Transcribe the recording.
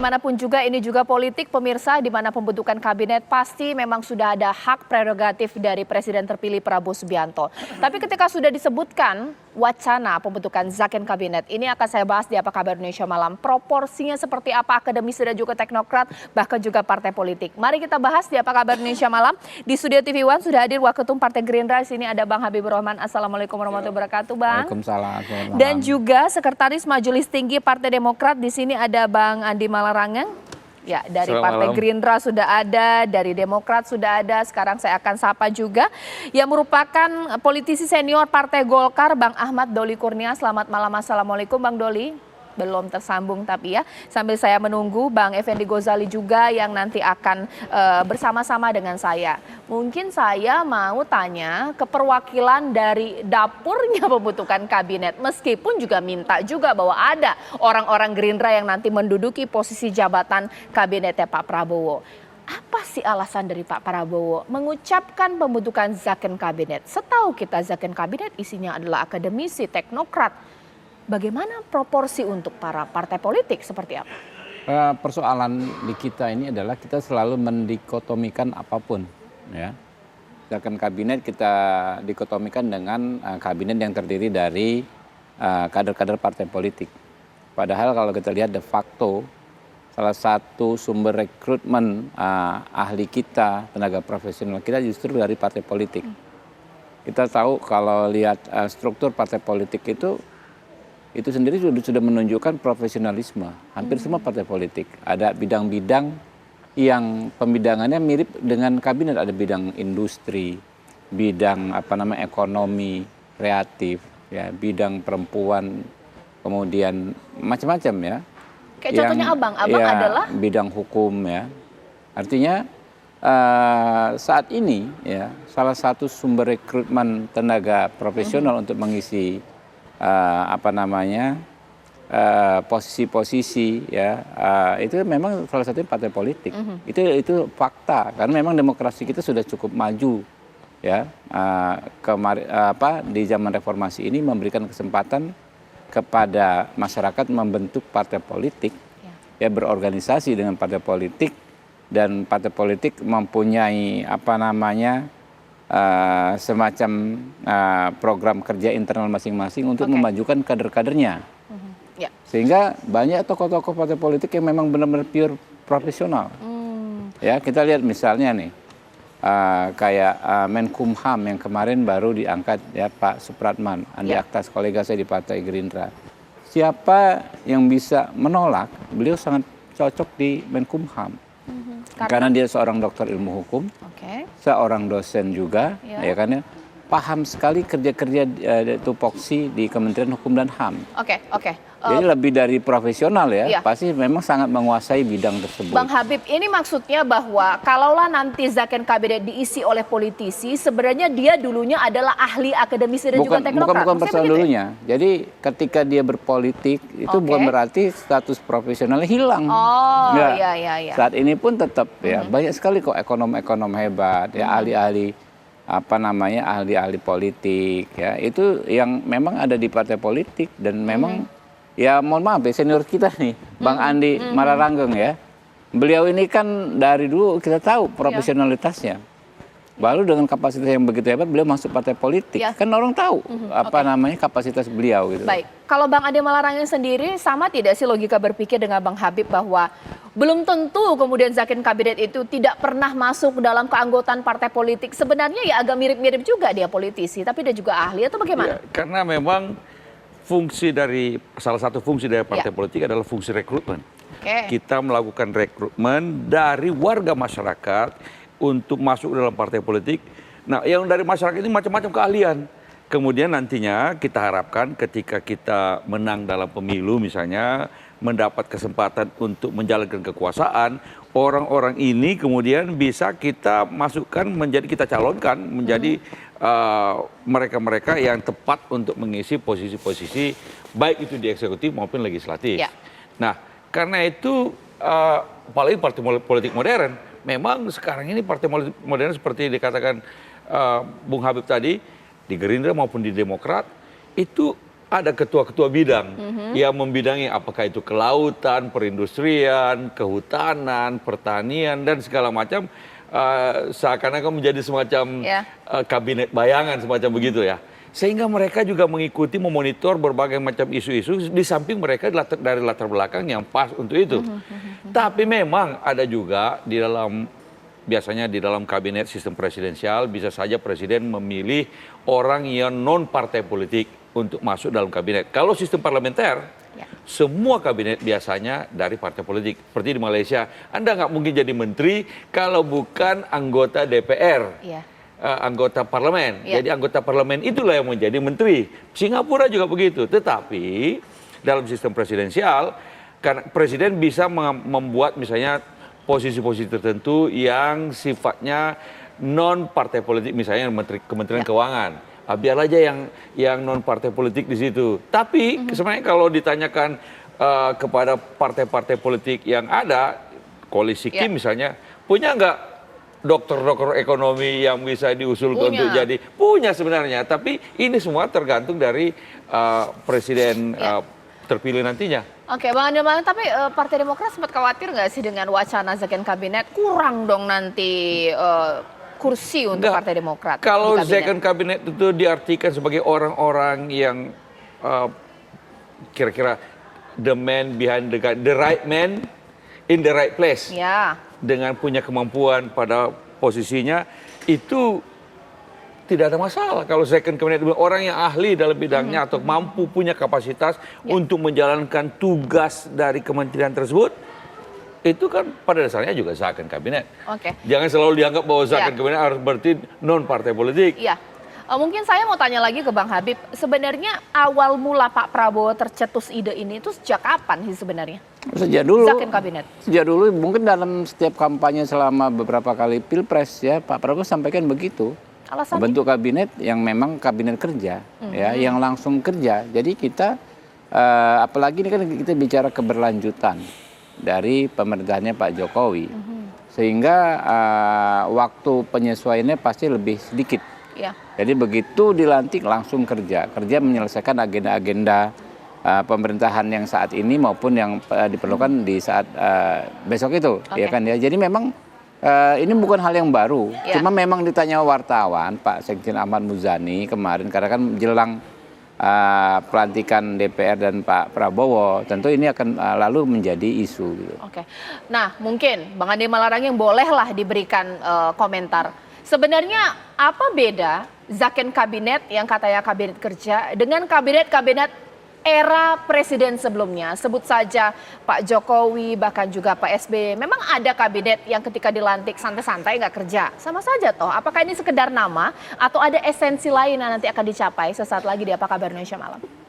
bagaimanapun juga ini juga politik pemirsa, di mana pembentukan kabinet pasti memang sudah ada hak prerogatif dari Presiden terpilih Prabowo Subianto. Tapi ketika sudah disebutkan wacana pembentukan Zakon Kabinet, ini akan saya bahas di Apa Kabar Indonesia Malam. Proporsinya seperti apa, akademisi dan juga teknokrat, bahkan juga partai politik. Mari kita bahas di Apa Kabar Indonesia Malam. Di studio TV One sudah hadir Waketum Partai Gerindra. Di sini ada Bang Habibur Rahman. Assalamualaikum warahmatullahi wabarakatuh, Bang. Waalaikumsalam. Dan juga Sekretaris Majelis Tinggi Partai Demokrat. Di sini ada Bang Andi Malarangeng. Ya, dari Partai Gerindra sudah ada, dari Demokrat sudah ada. Sekarang saya akan sapa juga yang merupakan politisi senior Partai Golkar, Bang Ahmad Doli Kurnia. Selamat malam, assalamualaikum Bang Doli. Belum tersambung tapi ya, sambil saya menunggu Bang Effendi Ghazali juga yang nanti akan bersama-sama dengan saya. Mungkin saya mau tanya ke perwakilan dari dapurnya pembentukan kabinet, meskipun juga minta juga bahwa ada orang-orang Gerindra yang nanti menduduki posisi jabatan kabinetnya Pak Prabowo. Apa sih alasan dari Pak Prabowo mengucapkan pembentukan Zakon Kabinet? Setahu kita Zakon Kabinet isinya adalah akademisi, teknokrat. Bagaimana proporsi untuk para partai politik seperti apa? Persoalan di kita ini adalah kita selalu mendikotomikan apapun, ya. Zakon kabinet kita dikotomikan dengan kabinet yang terdiri dari kader-kader partai politik. Padahal kalau kita lihat de facto salah satu sumber rekrutmen ahli kita, tenaga profesional kita justru dari partai politik. Kita tahu kalau lihat struktur partai politik itu sendiri sudah menunjukkan profesionalisme. Hampir semua partai politik. Ada bidang-bidang yang pembidangannya mirip dengan kabinet. Ada bidang industri, bidang ekonomi, kreatif, ya, bidang perempuan, kemudian macam-macam ya. Kayak contohnya abang ya, adalah? Bidang hukum ya. Artinya saat ini ya salah satu sumber rekrutmen tenaga profesional untuk mengisi posisi-posisi ya itu memang salah satunya partai politik. Itu fakta karena memang demokrasi kita sudah cukup maju ya. Di zaman reformasi ini memberikan kesempatan kepada masyarakat membentuk partai politik ya, berorganisasi dengan partai politik, dan partai politik mempunyai semacam program kerja internal masing-masing untuk memajukan kader-kadernya. Sehingga banyak tokoh-tokoh partai politik yang memang benar-benar pure profesional. Ya, kita lihat misalnya nih, kayak Menkumham yang kemarin baru diangkat ya, Pak Supratman, Andi Aktas, kolega saya di Partai Gerindra. Siapa yang bisa menolak, beliau sangat cocok di Menkumham. Karena dia seorang dokter ilmu hukum, seorang dosen juga, ya kan ya, paham sekali kerja-kerja tupoksi di Kementerian Hukum dan HAM. Jadi lebih dari profesional ya, pasti memang sangat menguasai bidang tersebut. Bang Habib, ini maksudnya bahwa kalaulah nanti Zakon Kabinet diisi oleh politisi, sebenarnya dia dulunya adalah ahli akademisi dan juga teknokrat. Bukan persoalan dulunya. Jadi ketika dia berpolitik itu bukan berarti status profesionalnya hilang. Iya. Saat ini pun tetap ya banyak sekali kok ekonom-ekonom hebat ya, ahli-ahli ahli-ahli politik ya, itu yang memang ada di partai politik dan memang ya mohon maaf ya, senior kita nih Bang Andi Malarangeng ya, beliau ini kan dari dulu kita tahu profesionalitasnya, baru dengan kapasitas yang begitu hebat beliau masuk partai politik, kan orang tahu kapasitas beliau gitu. Baik, kalau Bang Andi Malarangeng sendiri sama tidak sih logika berpikir dengan Bang Habib bahwa belum tentu kemudian Zakon Kabinet itu tidak pernah masuk dalam keanggotaan partai politik? Sebenarnya ya agak mirip-mirip juga dia politisi, tapi dia juga ahli atau bagaimana? Ya, karena memang salah satu fungsi dari partai politik adalah fungsi rekrutmen. Kita melakukan rekrutmen dari warga masyarakat untuk masuk dalam partai politik. Nah, yang dari masyarakat ini macam-macam keahlian. Kemudian nantinya kita harapkan ketika kita menang dalam pemilu misalnya, mendapat kesempatan untuk menjalankan kekuasaan, orang-orang ini kemudian bisa kita masukkan kita calonkan menjadi mereka-mereka yang tepat untuk mengisi posisi-posisi baik itu di eksekutif maupun legislatif. Nah, karena itu apalagi partai politik modern, memang sekarang ini partai politik modern seperti dikatakan Bung Habib tadi, di Gerindra maupun di Demokrat, itu ada ketua-ketua bidang yang membidangi apakah itu kelautan, perindustrian, kehutanan, pertanian, dan segala macam. Seakan-akan menjadi semacam kabinet bayangan semacam begitu ya. Sehingga mereka juga mengikuti, memonitor berbagai macam isu-isu di samping mereka dari latar belakang yang pas untuk itu. Tapi memang ada juga biasanya di dalam kabinet sistem presidensial bisa saja presiden memilih orang yang non partai politik untuk masuk dalam kabinet. Kalau sistem parlementer, semua kabinet biasanya dari partai politik. Seperti di Malaysia, Anda nggak mungkin jadi menteri kalau bukan anggota DPR, anggota parlemen. Jadi anggota parlemen itulah yang menjadi menteri. Singapura juga begitu. Tetapi dalam sistem presidensial, karena presiden bisa membuat misalnya posisi-posisi tertentu yang sifatnya non partai politik, misalnya Kementerian Keuangan. Biar aja yang non partai politik di situ. Tapi sebenarnya kalau ditanyakan kepada partai-partai politik yang ada, koalisi Kim misalnya, punya nggak dokter-dokter ekonomi yang bisa diusulkan untuk jadi? Punya sebenarnya. Tapi ini semua tergantung dari presiden terpilih nantinya. Oke, Bang Andi, tapi Partai Demokrat sempat khawatir nggak sih dengan wacana second kabinet? Kurang dong nanti kursi untuk Partai Demokrat. Kalau second cabinet itu diartikan sebagai orang-orang yang kira-kira the man behind the right man in the right place. Dengan punya kemampuan pada posisinya, itu tidak ada masalah. Kalau second cabinet orang yang ahli dalam bidangnya atau mampu punya kapasitas untuk menjalankan tugas dari kementerian tersebut, itu kan pada dasarnya juga second kabinet. Jangan selalu dianggap bahwa second kabinet harus berarti non partai politik. Mungkin saya mau tanya lagi ke Bang Habib, sebenarnya awal mula Pak Prabowo tercetus ide ini itu sejak kapan sih sebenarnya? Sejak dulu. Second kabinet. Sejak dulu, mungkin dalam setiap kampanye selama beberapa kali pilpres ya, Pak Prabowo sampaikan begitu. Alasannya? Bentuk kabinet yang memang kabinet kerja, ya, yang langsung kerja. Jadi kita, apalagi ini kan kita bicara keberlanjutan dari pemerintahannya Pak Jokowi, sehingga waktu penyesuaiannya pasti lebih sedikit. Jadi begitu dilantik langsung kerja menyelesaikan agenda-agenda pemerintahan yang saat ini maupun yang diperlukan di saat besok itu, ya kan ya. Jadi memang ini bukan hal yang baru, cuma memang ditanya wartawan Pak Sekjen Ahmad Muzani kemarin karena kan jelang pelantikan DPR dan Pak Prabowo, tentu ini akan lalu menjadi isu. Gitu. Nah mungkin Bang Andi Malarangeng bolehlah diberikan komentar. Sebenarnya apa beda second kabinet yang katanya kabinet kerja dengan kabinet-kabinet era presiden sebelumnya? Sebut saja Pak Jokowi, bahkan juga Pak SBY. Memang ada kabinet yang ketika dilantik santai-santai nggak kerja. Sama saja toh. Apakah ini sekedar nama atau ada esensi lain yang nanti akan dicapai sesaat lagi di Apa Kabar Indonesia Malam?